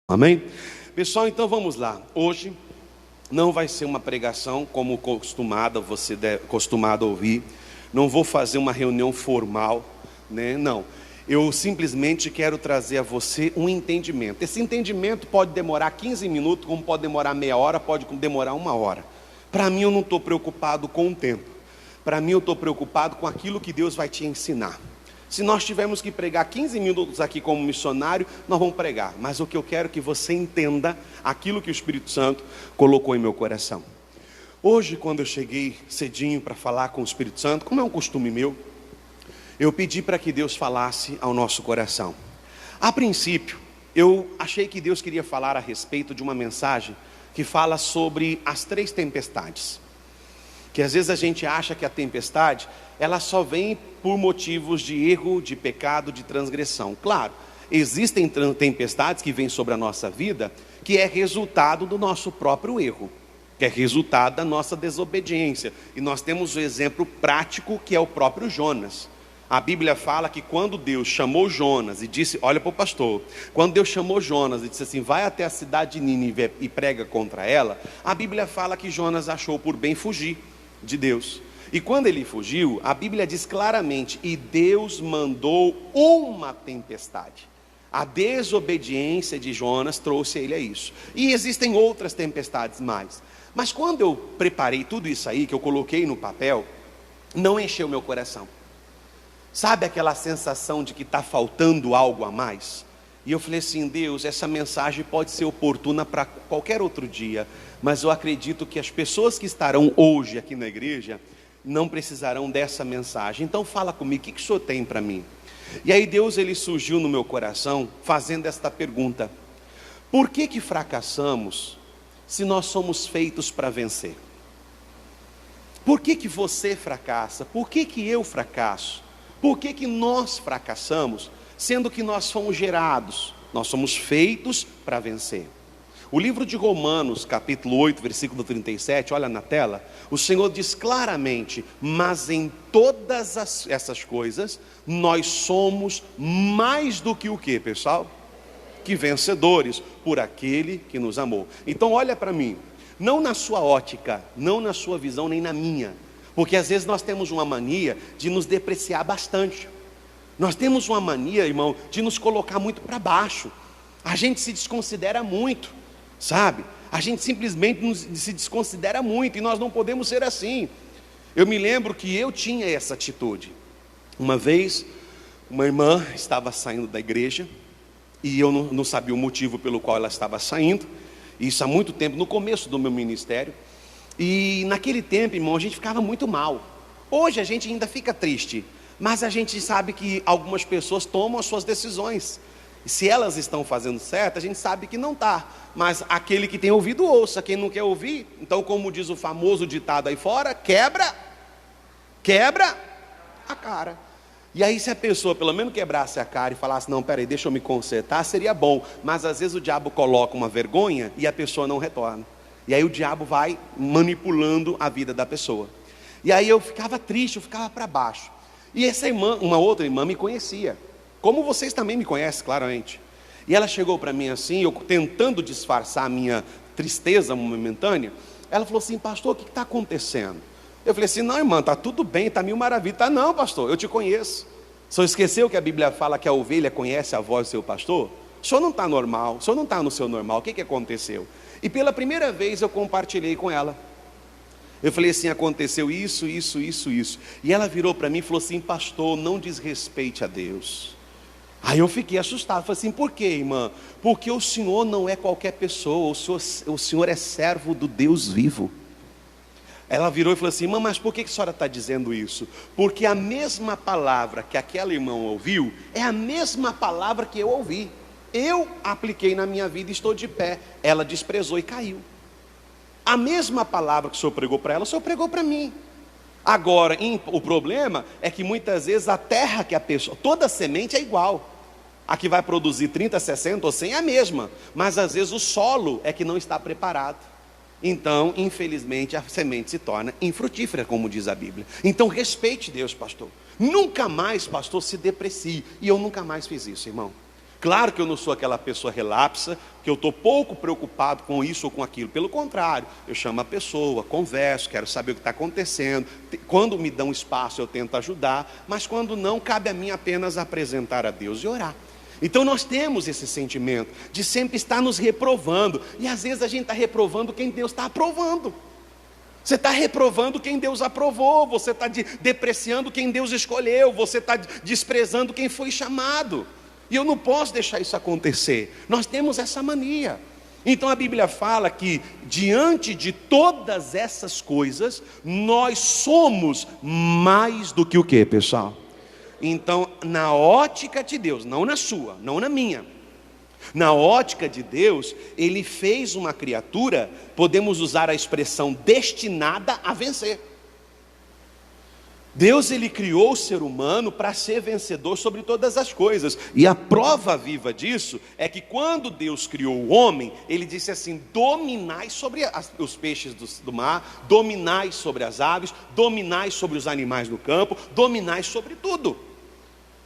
Amém? Pessoal, então vamos lá. Hoje não vai ser uma pregação como acostumado a ouvir. Não vou fazer uma reunião formal, né? Não. Eu simplesmente quero trazer a você um entendimento. Esse entendimento pode demorar 15 minutos, como pode demorar meia hora, pode demorar uma hora. Para mim, eu não estou preocupado com o tempo. Para mim, eu estou preocupado com aquilo que Deus vai te ensinar. Se nós tivermos que pregar 15 minutos aqui como missionário, nós vamos pregar. Mas o que eu quero é que você entenda aquilo que o Espírito Santo colocou em meu coração. Hoje, quando eu cheguei cedinho para falar com o Espírito Santo, como é um costume meu, eu pedi para que Deus falasse ao nosso coração. A princípio, eu achei que Deus queria falar a respeito de uma mensagem que fala sobre as 3 tempestades. Que às vezes a gente acha que a tempestade, ela só vem por motivos de erro, de pecado, de transgressão. Claro, existem tempestades que vêm sobre a nossa vida, que é resultado do nosso próprio erro, que é resultado da nossa desobediência. E nós temos o exemplo prático, que é o próprio Jonas. A Bíblia fala que quando Deus chamou Jonas e disse, olha para o pastor, quando Deus chamou Jonas e disse assim, vai até a cidade de Nínive e prega contra ela, a Bíblia fala que Jonas achou por bem fugir de Deus. E quando ele fugiu, a Bíblia diz claramente, e Deus mandou uma tempestade. A desobediência de Jonas trouxe ele a isso. E existem outras tempestades mais. Mas quando eu preparei tudo isso aí, que eu coloquei no papel, não encheu meu coração. Sabe aquela sensação de que está faltando algo a mais? E eu falei assim, Deus, essa mensagem pode ser oportuna para qualquer outro dia, mas eu acredito que as pessoas que estarão hoje aqui na igreja não precisarão dessa mensagem. Então fala comigo, o que o Senhor tem para mim? E aí Deus, ele surgiu no meu coração fazendo esta pergunta: por que fracassamos se nós somos feitos para vencer? Por que você fracassa? Por que eu fracasso? Por que nós fracassamos, sendo que nós fomos gerados, nós somos feitos para vencer? O livro de Romanos, capítulo 8, versículo 37, olha na tela, o Senhor diz claramente, mas em todas essas coisas, nós somos mais do que o que, pessoal? Que vencedores, por aquele que nos amou. Então olha para mim, não na sua ótica, não na sua visão, nem na minha, porque às vezes nós temos uma mania de nos depreciar bastante. Nós temos uma mania, irmão, de nos colocar muito para baixo. A gente se desconsidera muito, sabe? A gente simplesmente se desconsidera muito, e nós não podemos ser assim. Eu me lembro que eu tinha essa atitude. Uma vez, uma irmã estava saindo da igreja, e eu não sabia o motivo pelo qual ela estava saindo. Isso há muito tempo, no começo do meu ministério. E naquele tempo, irmão, a gente ficava muito mal. Hoje a gente ainda fica triste, mas a gente sabe que algumas pessoas tomam as suas decisões. E se elas estão fazendo certo, a gente sabe que não está. Mas aquele que tem ouvido, ouça. Quem não quer ouvir, então, como diz o famoso ditado aí fora, quebra a cara. E aí, se a pessoa pelo menos quebrasse a cara e falasse, não, peraí, deixa eu me consertar, seria bom. Mas às vezes o diabo coloca uma vergonha e a pessoa não retorna. E aí o diabo vai manipulando a vida da pessoa. E aí eu ficava triste, eu ficava para baixo. E essa irmã, uma outra irmã, me conhecia, como vocês também me conhecem, claramente. E ela chegou para mim assim, eu tentando disfarçar a minha tristeza momentânea. Ela falou assim, pastor, o que está acontecendo? Eu falei assim, não, irmã, está tudo bem, está mil maravilha. Tá, não, pastor, eu te conheço. O senhor esqueceu que a Bíblia fala que a ovelha conhece a voz do seu pastor? O senhor não está normal, o senhor não está no seu normal, o que aconteceu? E pela primeira vez eu compartilhei com ela. Eu falei assim, aconteceu isso. E ela virou para mim e falou assim, pastor, não desrespeite a Deus. Aí eu fiquei assustado, falei assim, por quê, irmã? Porque o senhor não é qualquer pessoa, o senhor é servo do Deus vivo. Ela virou e falou assim, irmã, mas por que a senhora está dizendo isso? Porque a mesma palavra que aquela irmã ouviu, é a mesma palavra que eu ouvi. Eu apliquei na minha vida e estou de pé. Ela desprezou e caiu. A mesma palavra que o senhor pregou para ela, o senhor pregou para mim. Agora, o problema é que muitas vezes a terra que a pessoa, toda semente é igual. A que vai produzir 30, 60 ou 100 é a mesma. Mas às vezes o solo é que não está preparado. Então, infelizmente, a semente se torna infrutífera, como diz a Bíblia. Então, respeite Deus, pastor. Nunca mais, pastor, se deprecie. E eu nunca mais fiz isso, irmão. Claro que eu não sou aquela pessoa relapsa, que eu estou pouco preocupado com isso ou com aquilo. Pelo contrário, eu chamo a pessoa, converso, quero saber o que está acontecendo. Quando me dão espaço, eu tento ajudar. Mas quando não, cabe a mim apenas apresentar a Deus e orar. Então nós temos esse sentimento de sempre estar nos reprovando. E às vezes a gente está reprovando quem Deus está aprovando. Você está reprovando quem Deus aprovou. Você está depreciando quem Deus escolheu. Você está desprezando quem foi chamado. E eu não posso deixar isso acontecer. Nós temos essa mania. Então a Bíblia fala que diante de todas essas coisas, nós somos mais do que o quê, pessoal? Então, na ótica de Deus, não na sua, não na minha, na ótica de Deus, Ele fez uma criatura, podemos usar a expressão destinada a vencer. Deus, Ele criou o ser humano para ser vencedor sobre todas as coisas. E a prova viva disso é que quando Deus criou o homem, Ele disse assim: dominai sobre os peixes do mar, dominai sobre as aves, dominai sobre os animais do campo, dominai sobre tudo.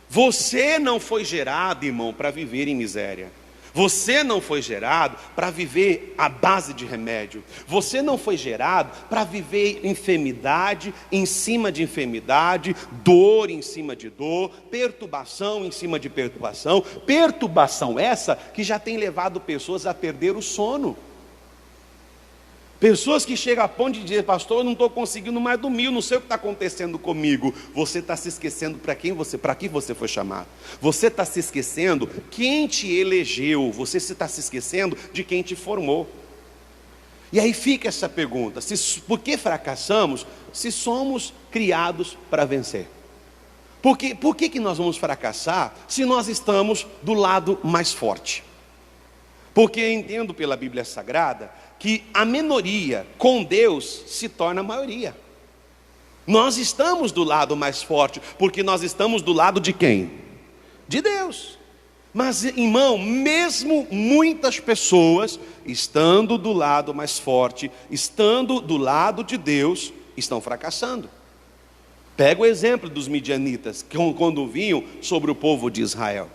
Você não foi gerado, irmão, para viver em miséria. Você não foi gerado para viver à base de remédio. Você não foi gerado para viver enfermidade em cima de enfermidade, dor em cima de dor, perturbação em cima de perturbação. Perturbação essa que já tem levado pessoas a perder o sono. Pessoas que chegam a ponto de dizer: pastor, eu não estou conseguindo mais dormir, eu não sei o que está acontecendo comigo. Você está se esquecendo para que você foi chamado. Você está se esquecendo quem te elegeu. Você está se esquecendo de quem te formou. E aí fica essa pergunta: por que fracassamos se somos criados para vencer? Por que nós vamos fracassar se nós estamos do lado mais forte? Porque eu entendo pela Bíblia Sagrada que a minoria com Deus se torna a maioria. Nós estamos do lado mais forte, porque nós estamos do lado de quem? De Deus. Mas, irmão, mesmo muitas pessoas, estando do lado mais forte, estando do lado de Deus, estão fracassando. Pega o exemplo dos midianitas, quando vinham sobre o povo de Israel.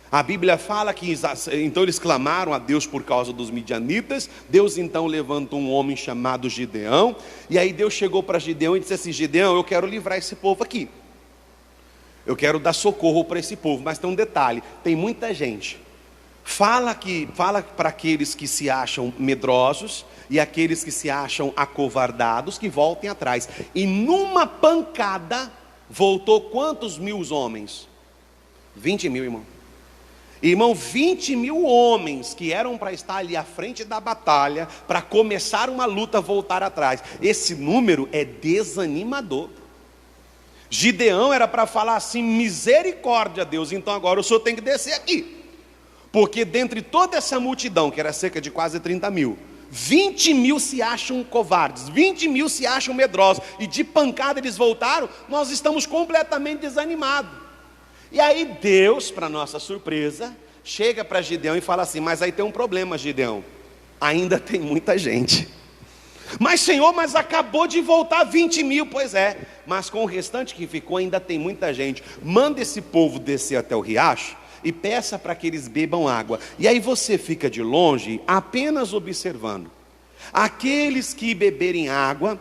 A Bíblia fala que então eles clamaram a Deus por causa dos midianitas. Deus então levantou um homem chamado Gideão. E aí Deus chegou para Gideão e disse assim: Gideão, eu quero livrar esse povo aqui. Eu quero dar socorro para esse povo. Mas tem um detalhe: tem muita gente. Fala para aqueles que se acham medrosos e aqueles que se acham acovardados que voltem atrás. E numa pancada voltou quantos mil homens? 20 mil, irmão. Irmão, 20 mil homens que eram para estar ali à frente da batalha, para começar uma luta, voltar atrás. Esse número é desanimador. Gideão era para falar assim: misericórdia, Deus, então agora o Senhor tem que descer aqui. Porque dentre toda essa multidão, que era cerca de quase 30 mil, 20 mil se acham covardes, 20 mil se acham medrosos, e de pancada eles voltaram. Nós estamos completamente desanimados. E aí Deus, para nossa surpresa, chega para Gideão e fala assim: mas aí tem um problema, Gideão, ainda tem muita gente. Mas Senhor, mas acabou de voltar 20 mil, pois é, mas com o restante que ficou ainda tem muita gente. Manda esse povo descer até o riacho e peça para que eles bebam água. E aí você fica de longe apenas observando. Aqueles que beberem água,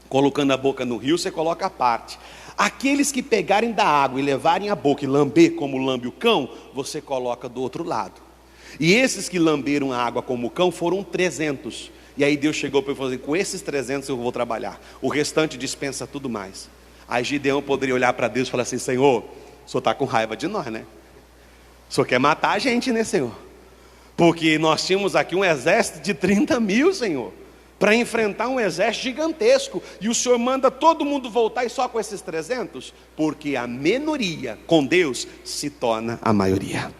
colocando a boca no rio, você coloca a parte. Aqueles que pegarem da água e levarem a boca e lamber como lambe o cão, você coloca do outro lado. E esses que lamberam a água como o cão foram 300. E aí Deus chegou para ele e falou assim: com esses 300 eu vou trabalhar, o restante dispensa tudo mais. Aí Gideão poderia olhar para Deus e falar assim: Senhor, o Senhor está com raiva de nós, né? O Senhor quer matar a gente, né, Senhor? Porque nós tínhamos aqui um exército de 30 mil, Senhor, para enfrentar um exército gigantesco, e o Senhor manda todo mundo voltar e só com esses 300? Porque a minoria com Deus se torna a maioria.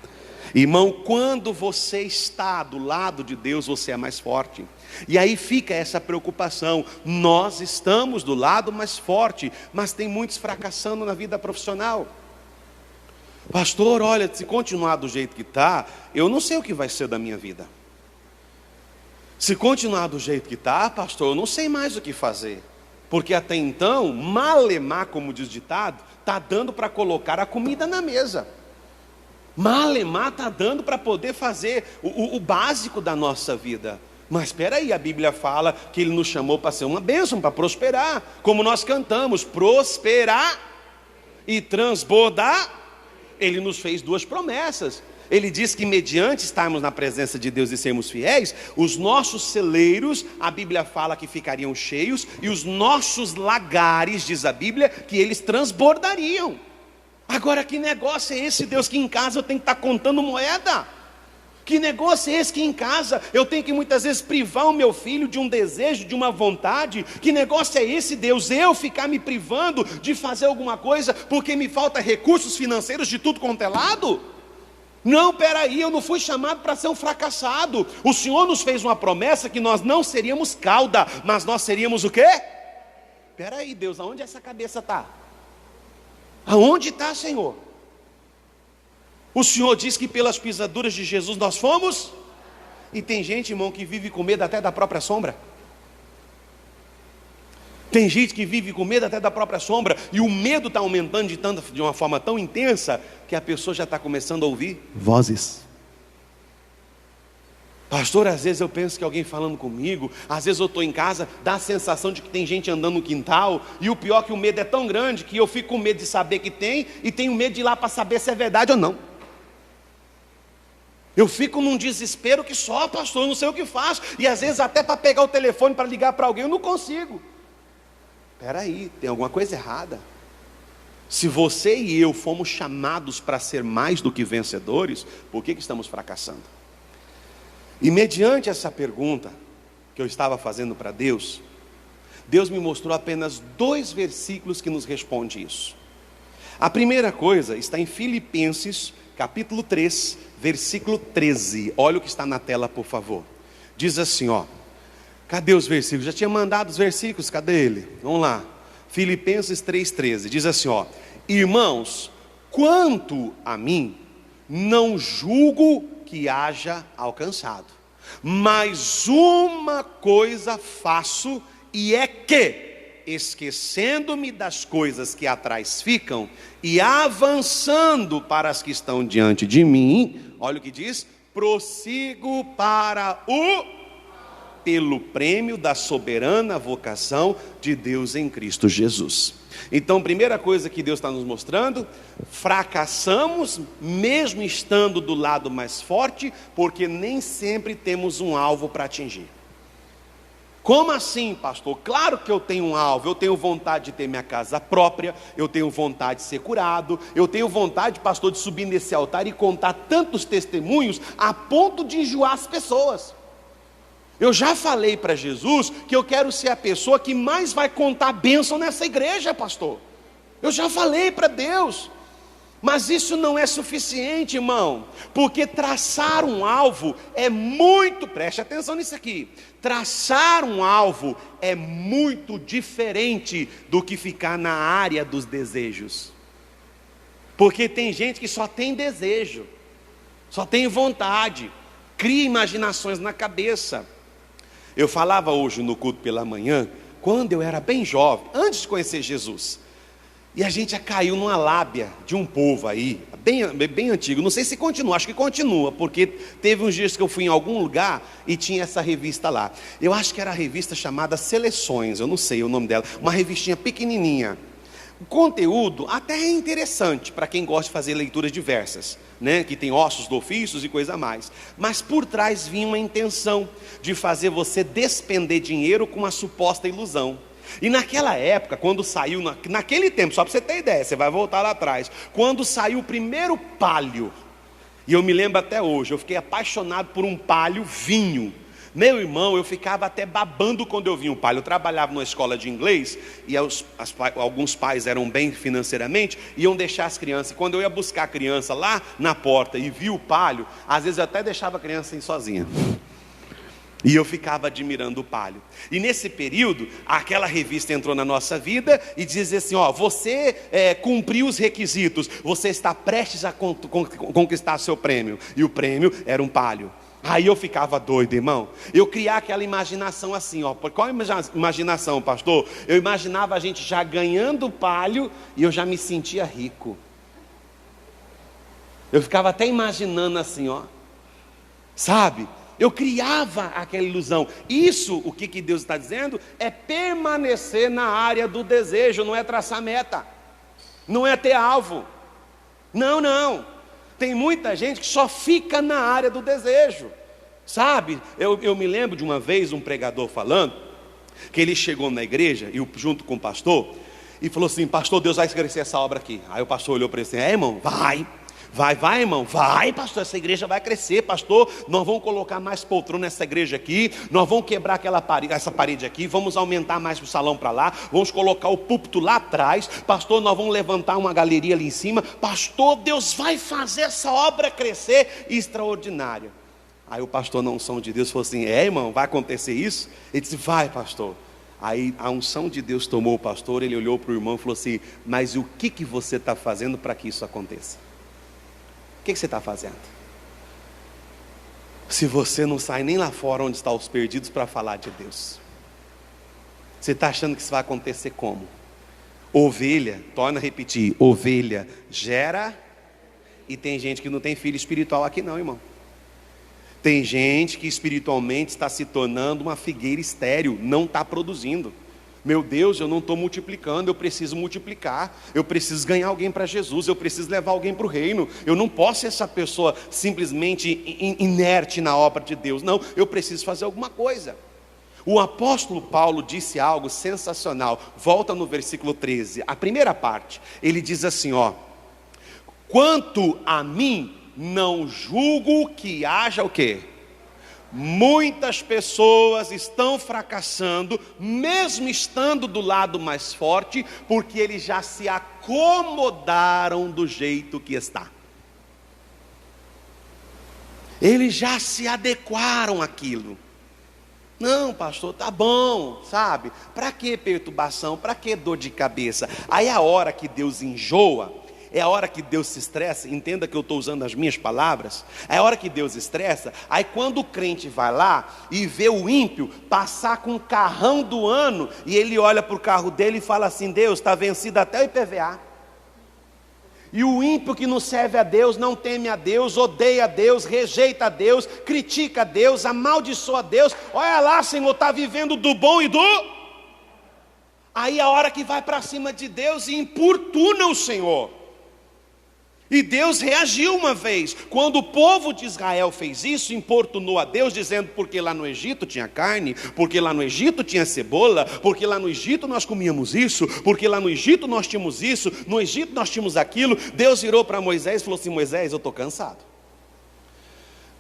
Irmão, quando você está do lado de Deus, você é mais forte. E aí fica essa preocupação: nós estamos do lado mais forte, mas tem muitos fracassando na vida profissional. Pastor, olha, se continuar do jeito que está, eu não sei o que vai ser da minha vida. Se continuar do jeito que está, pastor, eu não sei mais o que fazer. Porque até então, malemar, como diz o ditado, está dando para colocar a comida na mesa. Malemar está dando para poder fazer o básico da nossa vida. Mas espera aí, a Bíblia fala que Ele nos chamou para ser uma bênção, para prosperar. Como nós cantamos, prosperar e transbordar. Ele nos fez duas promessas. Ele diz que mediante estarmos na presença de Deus e sermos fiéis, os nossos celeiros, a Bíblia fala que ficariam cheios, e os nossos lagares, diz a Bíblia, que eles transbordariam. Agora, que negócio é esse, Deus, que em casa eu tenho que estar contando moeda? Que negócio é esse que em casa eu tenho que muitas vezes privar o meu filho de um desejo, de uma vontade? Que negócio é esse, Deus, eu ficar me privando de fazer alguma coisa porque me falta recursos financeiros de tudo quanto é lado? Não, peraí, eu não fui chamado para ser um fracassado. O Senhor nos fez uma promessa que nós não seríamos cauda, mas nós seríamos o quê? Peraí, Deus, aonde essa cabeça está? Aonde está, Senhor? O Senhor diz que pelas pisaduras de Jesus nós fomos. E tem gente, irmão, que vive com medo até da própria sombra. Tem gente que vive com medo até da própria sombra. E o medo está aumentando de uma forma tão intensa que a pessoa já está começando a ouvir vozes. Pastor, às vezes eu penso que alguém falando comigo, às vezes eu estou em casa, dá a sensação de que tem gente andando no quintal, e o pior é que o medo é tão grande que eu fico com medo de saber que tem, e tenho medo de ir lá para saber se é verdade ou não. Eu fico num desespero que só, pastor, eu não sei o que faço, e às vezes até para pegar o telefone para ligar para alguém eu não consigo. Espera aí, tem alguma coisa errada. Se você e eu fomos chamados para ser mais do que vencedores, por que estamos fracassando? E mediante essa pergunta que eu estava fazendo para Deus, Deus me mostrou apenas 2 versículos que nos respondem isso. A primeira coisa está em Filipenses, capítulo 3, versículo 13. Olha o que está na tela, por favor. Diz assim, ó. Cadê os versículos? Já tinha mandado os versículos, cadê ele? Vamos lá. Filipenses 3,13. Diz assim, ó. Irmãos, quanto a mim, não julgo que haja alcançado, mas uma coisa faço, e é que, esquecendo-me das coisas que atrás ficam, e avançando para as que estão diante de mim, olha o que diz, prossigo para pelo prêmio da soberana vocação de Deus em Cristo Jesus. Então, primeira coisa que Deus está nos mostrando, fracassamos mesmo estando do lado mais forte, porque nem sempre temos um alvo para atingir. Como assim, pastor? Claro que eu tenho um alvo, eu tenho vontade de ter minha casa própria, eu tenho vontade de ser curado, eu tenho vontade, pastor, de subir nesse altar e contar tantos testemunhos a ponto de enjoar as pessoas. Eu já falei para Jesus que eu quero ser a pessoa que mais vai contar bênção nessa igreja, pastor. Eu já falei para Deus. Mas isso não é suficiente, irmão. Porque traçar um alvo é muito, preste atenção nisso aqui. Traçar um alvo é muito diferente do que ficar na área dos desejos. Porque tem gente que só tem desejo, só tem vontade, cria imaginações na cabeça. Eu falava hoje no culto pela manhã, quando eu era bem jovem, antes de conhecer Jesus, e a gente já caiu numa lábia de um povo aí, bem antigo, não sei se continua, acho que continua, porque teve uns dias que eu fui em algum lugar e tinha essa revista lá. Eu acho que era a revista chamada Seleções, eu não sei o nome dela, uma revistinha pequenininha. O conteúdo até é interessante para quem gosta de fazer leituras diversas, né? Que tem ossos do ofício e coisa mais. Mas por trás vinha uma intenção de fazer você despender dinheiro com uma suposta ilusão. E naquela época, quando saiu, naquele tempo, só para você ter ideia, você vai voltar lá atrás, quando saiu o primeiro Palio, e eu me lembro até hoje, eu fiquei apaixonado por um Palio vinho. Meu irmão, eu ficava até babando quando eu vi um Palio. Eu trabalhava numa escola de inglês, e alguns pais eram bem financeiramente, iam deixar as crianças. E quando eu ia buscar a criança lá na porta e vi o Palio, às vezes eu até deixava a criança ir sozinha. E eu ficava admirando o Palio. E nesse período, aquela revista entrou na nossa vida e dizia assim, ó, você cumpriu os requisitos, você está prestes a conquistar seu prêmio. E o prêmio era um Palio. Aí eu ficava doido, irmão. Eu criava aquela imaginação assim, ó. Qual imaginação, pastor? Eu imaginava a gente já ganhando o Palio e eu já me sentia rico. Eu ficava até imaginando assim, ó, sabe? Eu criava aquela ilusão. Isso, o que Deus está dizendo, é permanecer na área do desejo, não é traçar meta, não é ter alvo. Não, não. Tem muita gente que só fica na área do desejo, sabe? Eu me lembro de uma vez um pregador falando, que ele chegou na igreja, junto com o pastor, e falou assim: pastor, Deus vai crescer essa obra aqui. Aí o pastor olhou para ele assim: irmão, vai, irmão, vai, pastor, essa igreja vai crescer, pastor, nós vamos colocar mais poltrona nessa igreja aqui, nós vamos quebrar essa parede aqui, vamos aumentar mais o salão para lá, vamos colocar o púlpito lá atrás, pastor, nós vamos levantar uma galeria ali em cima, pastor, Deus vai fazer essa obra crescer extraordinária. Aí o pastor, na unção de Deus, falou assim: irmão, vai acontecer isso? Ele disse: vai, pastor. Aí a unção de Deus tomou o pastor, ele olhou para o irmão e falou assim: mas o que você está fazendo para que isso aconteça? O que você está fazendo? Se você não sai nem lá fora onde estão os perdidos para falar de Deus, você está achando que isso vai acontecer como? Ovelha, torna a repetir, ovelha gera, e tem gente que não tem filho espiritual aqui não, irmão. Tem gente que espiritualmente está se tornando uma figueira estéril, não está produzindo. Meu Deus, eu não estou multiplicando, eu preciso multiplicar, eu preciso ganhar alguém para Jesus, eu preciso levar alguém para o reino. Eu não posso ser essa pessoa simplesmente inerte na obra de Deus, não, eu preciso fazer alguma coisa. O apóstolo Paulo disse algo sensacional, volta no versículo 13, a primeira parte, ele diz assim, ó: quanto a mim, não julgo que haja o quê? Muitas pessoas estão fracassando, mesmo estando do lado mais forte, porque eles já se acomodaram do jeito que está. Eles já se adequaram àquilo. Não, pastor, tá bom, sabe? Para que perturbação? Para que dor de cabeça? Aí a hora que Deus enjoa, é a hora que Deus se estressa, entenda que eu estou usando as minhas palavras, é a hora que Deus estressa, aí quando o crente vai lá e vê o ímpio passar com o carrão do ano, e ele olha para o carro dele e fala assim: Deus, está vencido até o IPVA. E o ímpio que não serve a Deus, não teme a Deus, odeia a Deus, rejeita a Deus, critica a Deus, amaldiçoa a Deus, olha lá, Senhor, está vivendo do bom e do... Aí a hora que vai para cima de Deus e importuna o Senhor. E Deus reagiu uma vez, quando o povo de Israel fez isso, importunou a Deus, dizendo: porque lá no Egito tinha carne, porque lá no Egito tinha cebola, porque lá no Egito nós comíamos isso, porque lá no Egito nós tínhamos isso, no Egito nós tínhamos aquilo. Deus virou para Moisés e falou assim: Moisés, eu estou cansado,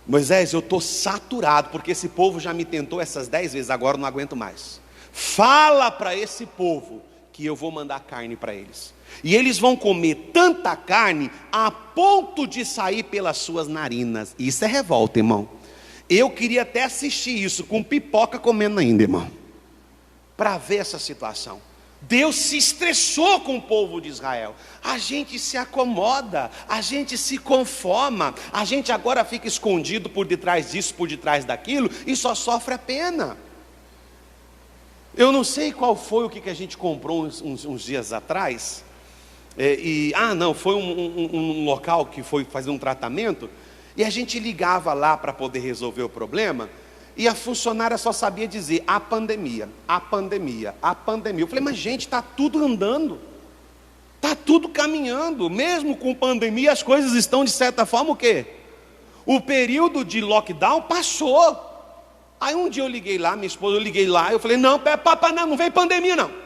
Moisés, eu estou saturado, porque esse povo já me tentou essas 10 vezes, agora eu não aguento mais. Fala para esse povo que eu vou mandar carne para eles, e eles vão comer tanta carne a ponto de sair pelas suas narinas. Isso é revolta, irmão. Eu queria até assistir isso com pipoca comendo ainda, irmão, para ver essa situação. Deus se estressou com o povo de Israel. A gente se acomoda, a gente se conforma, a gente agora fica escondido por detrás disso, por detrás daquilo, e só sofre a pena. Eu não sei qual foi o que a gente comprou uns dias atrás. Foi um local que foi fazer um tratamento, e a gente ligava lá para poder resolver o problema, e a funcionária só sabia dizer: a pandemia, a pandemia, a pandemia. Eu falei: mas gente, está tudo andando, está tudo caminhando, mesmo com pandemia as coisas estão de certa forma o quê? O período de lockdown passou. Aí um dia eu liguei lá, minha esposa, eu falei: não, papai, não vem pandemia não.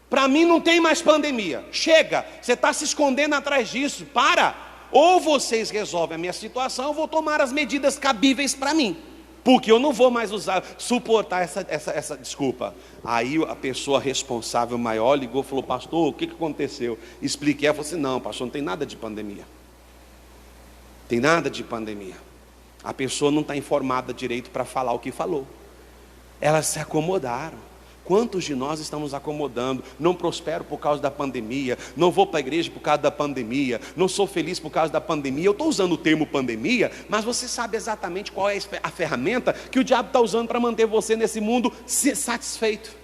Para mim não tem mais pandemia, chega, você está se escondendo atrás disso, para, ou vocês resolvem a minha situação, eu vou tomar as medidas cabíveis para mim, porque eu não vou mais suportar essa desculpa. Aí a pessoa responsável maior ligou e falou: pastor, o que aconteceu? Expliquei, ela falou assim: não, pastor, não tem nada de pandemia, tem nada de pandemia, a pessoa não está informada direito para falar o que falou, elas se acomodaram. Quantos de nós estamos acomodando? Não prospero por causa da pandemia, não vou para a igreja por causa da pandemia, não sou feliz por causa da pandemia. Eu estou usando o termo pandemia, mas você sabe exatamente qual é a ferramenta que o diabo está usando para manter você nesse mundo satisfeito.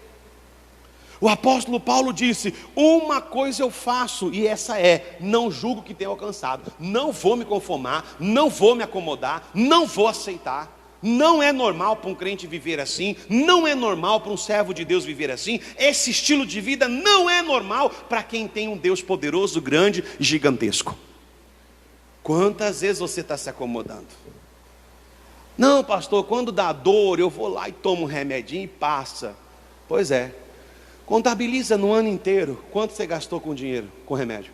O apóstolo Paulo disse: uma coisa eu faço, e essa é: não julgo que tenho alcançado. Não vou me conformar, não vou me acomodar, não vou aceitar. Não é normal para um crente viver assim, não é normal para um servo de Deus viver assim. Esse estilo de vida não é normal para quem tem um Deus poderoso, grande e gigantesco. Quantas vezes você está se acomodando? Não, pastor, quando dá dor eu vou lá e tomo um remedinho e passa. Pois é, contabiliza no ano inteiro quanto você gastou com dinheiro, com remédio.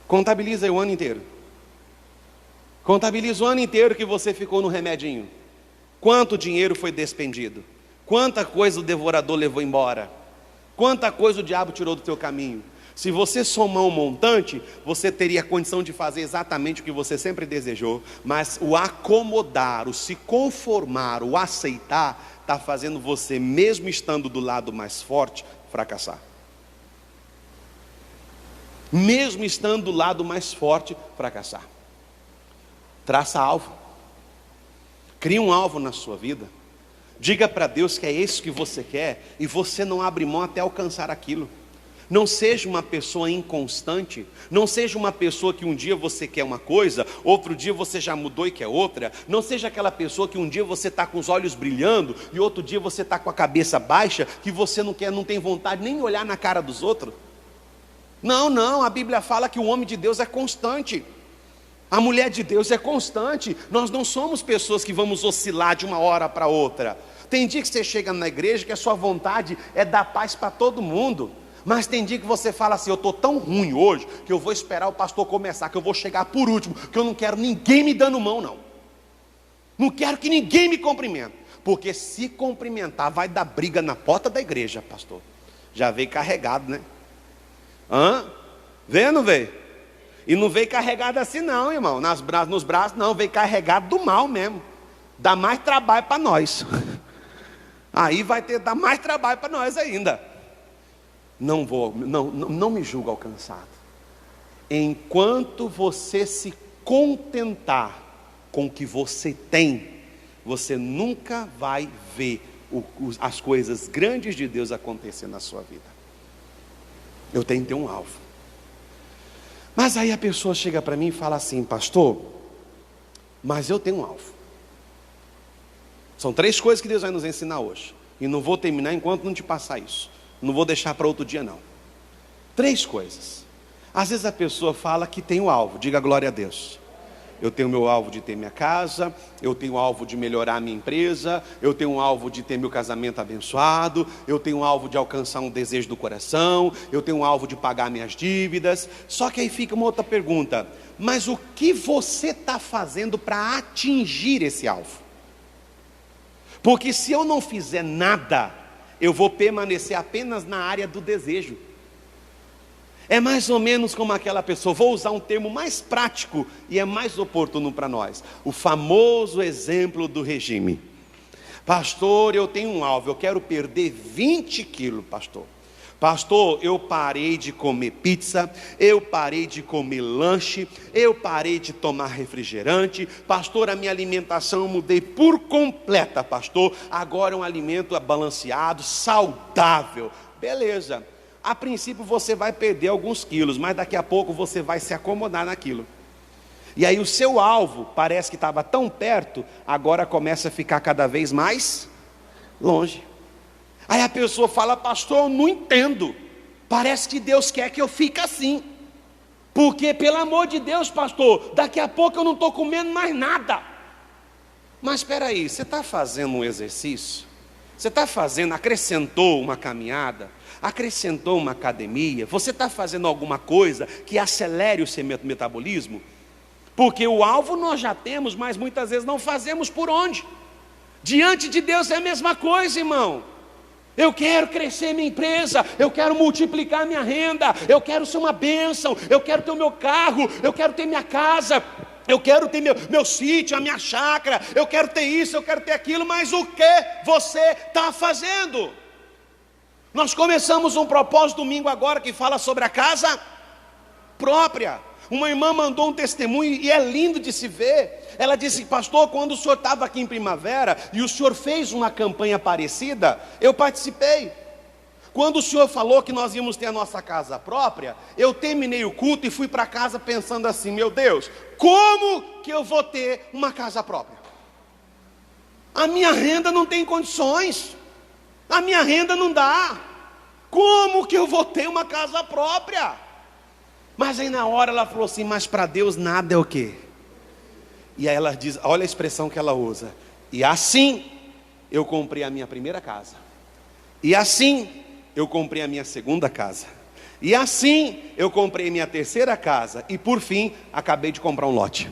Contabiliza aí o ano inteiro. Contabiliza o ano inteiro que você ficou no remedinho. Quanto dinheiro foi despendido? Quanta coisa o devorador levou embora? Quanta coisa o diabo tirou do teu caminho? Se você somar um montante, você teria condição de fazer exatamente o que você sempre desejou. Mas o acomodar, o se conformar, o aceitar, está fazendo você, mesmo estando do lado mais forte, fracassar. Mesmo estando do lado mais forte, fracassar. Traça alvo. Crie um alvo na sua vida. Diga para Deus que é isso que você quer, e você não abre mão até alcançar aquilo. Não seja uma pessoa inconstante. Não seja uma pessoa que um dia você quer uma coisa, outro dia você já mudou e quer outra. Não seja aquela pessoa que um dia você está com os olhos brilhando e outro dia você está com a cabeça baixa, que você não quer, não tem vontade nem olhar na cara dos outros. Não, a Bíblia fala que o homem de Deus é constante. A mulher de Deus é constante. Nós não somos pessoas que vamos oscilar de uma hora para outra. Tem dia que você chega na igreja que a sua vontade é dar paz para todo mundo. Mas tem dia que você fala assim: eu estou tão ruim hoje que eu vou esperar o pastor começar, que eu vou chegar por último, que eu não quero ninguém me dando mão não. Não quero que ninguém me cumprimente. Porque se cumprimentar vai dar briga na porta da igreja, pastor. Já veio carregado, né? Veio ou não veio? E não veio carregado assim não, irmão. Nos braços não, veio carregado do mal mesmo. Dá mais trabalho para nós. Aí vai ter dar mais trabalho para nós ainda. Não me julgo alcançado. Enquanto você se contentar com o que você tem, você nunca vai ver as coisas grandes de Deus acontecer na sua vida. Eu tenho que ter um alvo. Mas aí a pessoa chega para mim e fala assim: pastor, mas eu tenho um alvo. São 3 coisas que Deus vai nos ensinar hoje, e não vou terminar enquanto não te passar isso. Não vou deixar para outro dia não. 3 coisas. Às vezes a pessoa fala que tem um alvo. Diga glória a Deus. Eu tenho meu alvo de ter minha casa, eu tenho o alvo de melhorar a minha empresa, eu tenho um alvo de ter meu casamento abençoado, eu tenho um alvo de alcançar um desejo do coração, eu tenho um alvo de pagar minhas dívidas. Só que aí fica uma outra pergunta: mas o que você está fazendo para atingir esse alvo? Porque se eu não fizer nada, eu vou permanecer apenas na área do desejo. É mais ou menos como aquela pessoa, vou usar um termo mais prático e é mais oportuno para nós. O famoso exemplo do regime. Pastor, eu tenho um alvo, eu quero perder 20 quilos, pastor. Pastor, eu parei de comer pizza, eu parei de comer lanche, eu parei de tomar refrigerante. Pastor, a minha alimentação eu mudei por completa, pastor. Agora é um alimento balanceado, saudável. Beleza. A princípio você vai perder alguns quilos, mas daqui a pouco você vai se acomodar naquilo. E aí o seu alvo parece que estava tão perto, agora começa a ficar cada vez mais longe. Aí a pessoa fala: pastor, eu não entendo. Parece que Deus quer que eu fique assim. Porque, pelo amor de Deus, pastor, daqui a pouco eu não estou comendo mais nada. Mas espera aí, você está fazendo um exercício? Você está fazendo, acrescentou uma caminhada? Acrescentou uma academia? Você está fazendo alguma coisa que acelere o seu metabolismo? Porque o alvo nós já temos, mas muitas vezes não fazemos por onde. Diante de Deus é a mesma coisa, irmão. Eu quero crescer minha empresa, eu quero multiplicar minha renda, eu quero ser uma bênção, eu quero ter o meu carro, eu quero ter minha casa, eu quero ter meu sítio, a minha chácara, eu quero ter isso, eu quero ter aquilo. Mas o que você está fazendo? Nós começamos um propósito domingo agora que fala sobre a casa própria. Uma irmã mandou um testemunho e é lindo de se ver. Ela disse: pastor, quando o senhor estava aqui em Primavera e o senhor fez uma campanha parecida, eu participei. Quando o senhor falou que nós íamos ter a nossa casa própria, eu terminei o culto e fui para casa pensando assim: meu Deus, como que eu vou ter uma casa própria? A minha renda não tem condições, a minha renda não dá. Como que eu vou ter uma casa própria? Mas aí na hora ela falou assim: mas para Deus nada é o quê? E aí ela diz, olha a expressão que ela usa: e assim eu comprei a minha primeira casa, e assim eu comprei a minha segunda casa, e assim eu comprei minha terceira casa, e por fim acabei de comprar um lote.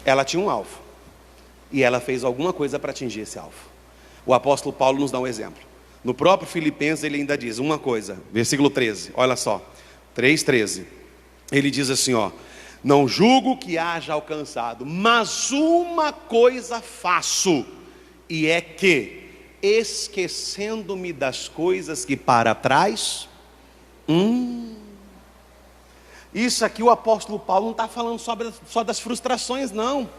Ela tinha um alvo, e ela fez alguma coisa para atingir esse alvo. O apóstolo Paulo nos dá um exemplo. No próprio Filipenses ele ainda diz uma coisa, versículo 13, olha só, 3:13. Ele diz assim, ó: não julgo que haja alcançado, mas uma coisa faço, e é que, esquecendo-me das coisas que para trás, isso aqui o apóstolo Paulo não está falando só das frustrações, não.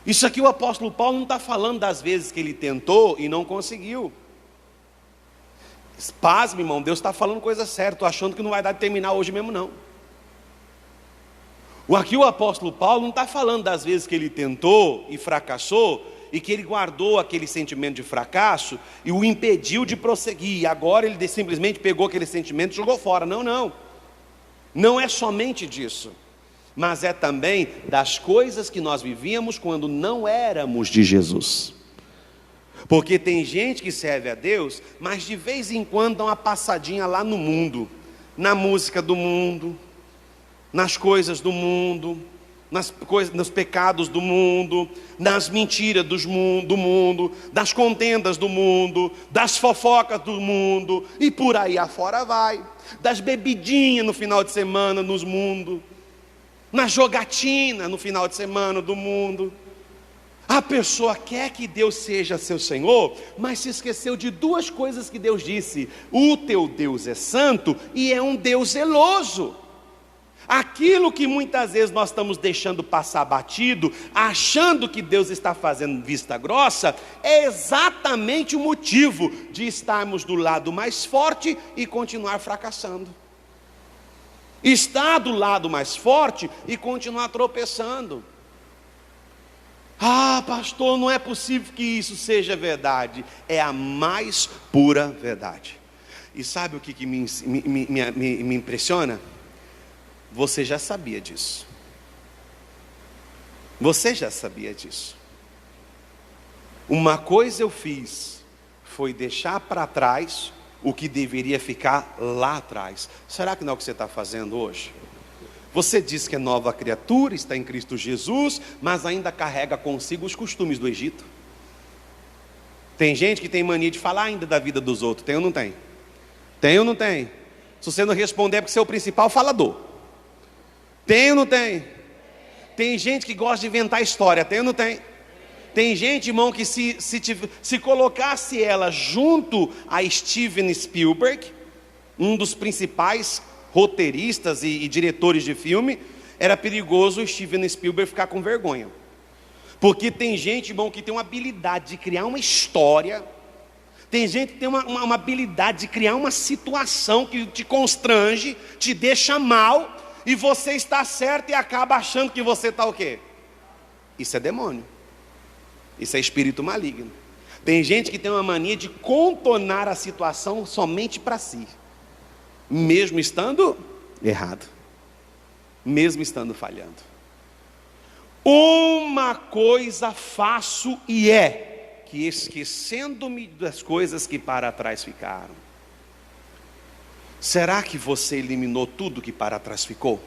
Isso aqui o apóstolo Paulo não está falando das vezes que ele tentou e não conseguiu. Pasme, irmão, Deus está falando coisa séria. Estou achando que não vai dar de terminar hoje mesmo, não. Aqui o apóstolo Paulo não está falando das vezes que ele tentou e fracassou, e que ele guardou aquele sentimento de fracasso e o impediu de prosseguir, e agora ele simplesmente pegou aquele sentimento e jogou fora. Não, não. Não é somente disso, mas é também das coisas que nós vivíamos quando não éramos de Jesus. Porque tem gente que serve a Deus, mas de vez em quando dá uma passadinha lá no mundo, na música do mundo, nas coisas do mundo, nos pecados do mundo, nas mentiras do mundo, das contendas do mundo, das fofocas do mundo, e por aí afora vai, das bebidinhas no final de semana nos mundos, na jogatina no final de semana do mundo. A pessoa quer que Deus seja seu Senhor, mas se esqueceu de duas coisas que Deus disse: o teu Deus é santo e é um Deus zeloso. Aquilo que muitas vezes nós estamos deixando passar batido, achando que Deus está fazendo vista grossa, é exatamente o motivo de estarmos do lado mais forte e continuar fracassando. Estar do lado mais forte e continuar tropeçando. Ah, pastor, não é possível que isso seja verdade. É a mais pura verdade. E sabe o que me impressiona? Você já sabia disso. Você já sabia disso. Uma coisa eu fiz, foi deixar para trás o que deveria ficar lá atrás. Será que não é o que você está fazendo hoje? Você diz que é nova criatura, está em Cristo Jesus, mas ainda carrega consigo os costumes do Egito. Tem gente que tem mania de falar ainda da vida dos outros. Tem ou não tem? Tem ou não tem? Se você não responder é porque você é o principal falador. Tem ou não tem? Tem gente que gosta de inventar história. Tem ou não tem? Tem gente, irmão, que se colocasse ela junto a Steven Spielberg, um dos principais roteiristas e diretores de filme, era perigoso o Steven Spielberg ficar com vergonha. Porque tem gente, irmão, que tem uma habilidade de criar uma história. Tem gente que tem uma habilidade de criar uma situação que te constrange, te deixa mal, e você está certo e acaba achando que você está o quê? Isso é demônio. Isso é espírito maligno. Tem gente que tem uma mania de contornar a situação somente para si, mesmo estando errado, mesmo estando falhando. Uma coisa faço, e é que, esquecendo-me das coisas que para trás ficaram. Será que você eliminou tudo que para trás ficou?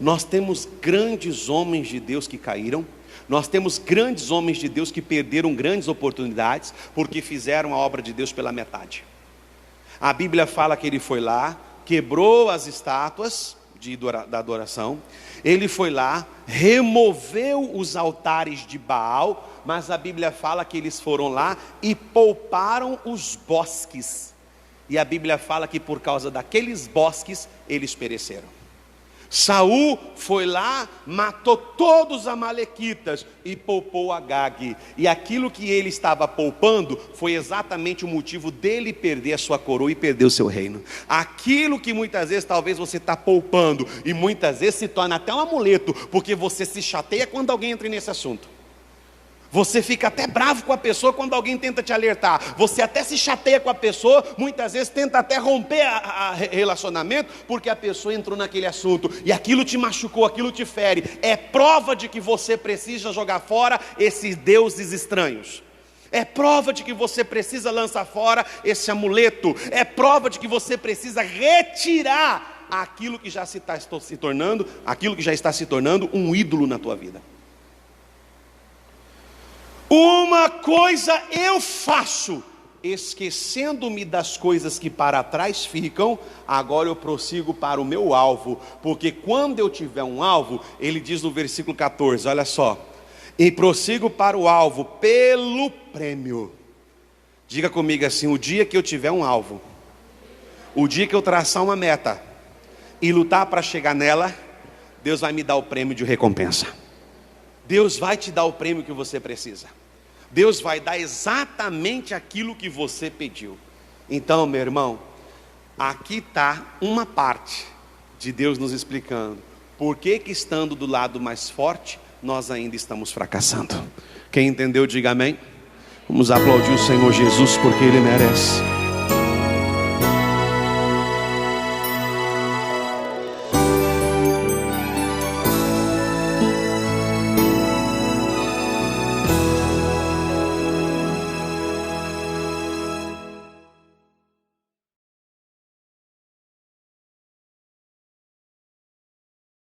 Nós temos grandes homens de Deus que caíram. Nós temos grandes homens de Deus que perderam grandes oportunidades porque fizeram a obra de Deus pela metade. A Bíblia fala que ele foi lá, quebrou as estátuas da adoração. Ele foi lá, removeu os altares de Baal, mas a Bíblia fala que eles foram lá e pouparam os bosques. E a Bíblia fala que por causa daqueles bosques eles pereceram. Saul foi lá, matou todos os amalequitas e poupou Agag. E aquilo que ele estava poupando foi exatamente o motivo dele perder a sua coroa e perder o seu reino. Aquilo que muitas vezes talvez você está poupando e muitas vezes se torna até um amuleto, porque você se chateia quando alguém entra nesse assunto. Você fica até bravo com a pessoa quando alguém tenta te alertar. Você até se chateia com a pessoa, muitas vezes tenta até romper a relacionamento, porque a pessoa entrou naquele assunto, e aquilo te machucou, aquilo te fere. É prova de que você precisa jogar fora esses deuses estranhos. É prova de que você precisa lançar fora esse amuleto. É prova de que você precisa retirar aquilo que já está se tornando um ídolo na tua vida. Uma coisa eu faço, esquecendo-me das coisas que para trás ficam, agora eu prossigo para o meu alvo, porque quando eu tiver um alvo, ele diz no versículo 14, olha só, e prossigo para o alvo pelo prêmio. Diga comigo assim: o dia que eu tiver um alvo, o dia que eu traçar uma meta e lutar para chegar nela, Deus vai me dar o prêmio de recompensa. Deus vai te dar o prêmio que você precisa. Deus vai dar exatamente aquilo que você pediu. Então, meu irmão, aqui está uma parte de Deus nos explicando por que estando do lado mais forte, nós ainda estamos fracassando. Quem entendeu, diga amém. Vamos aplaudir o Senhor Jesus, porque Ele merece.